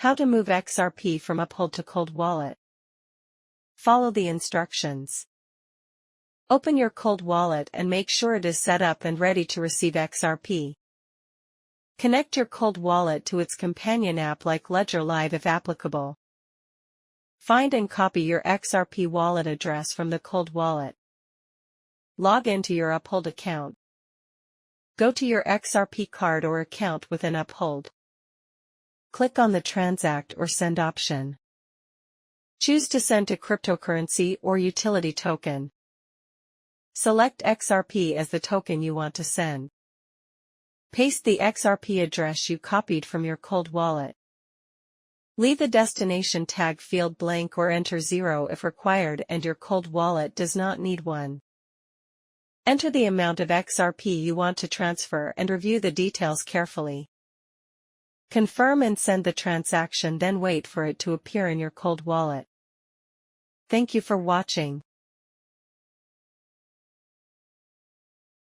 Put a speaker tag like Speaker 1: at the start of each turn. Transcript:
Speaker 1: How to move XRP from Uphold to Cold Wallet. Follow the instructions. Open your Cold Wallet and make sure it is set up and ready to receive XRP. Connect your Cold Wallet to its companion app like Ledger Live if applicable. Find and copy your XRP wallet address from the Cold Wallet. Log into your Uphold account. Go to your XRP card or account within Uphold. Click on the Transact or Send option. Choose to send to cryptocurrency or utility token. Select XRP as the token you want to send. Paste the XRP address you copied from your Cold Wallet. Leave the destination tag field blank or enter 0 if required and your Cold Wallet does not need one. Enter the amount of XRP you want to transfer and review the details carefully. Confirm and send the transaction, then wait for it to appear in your Cold Wallet. Thank you for watching.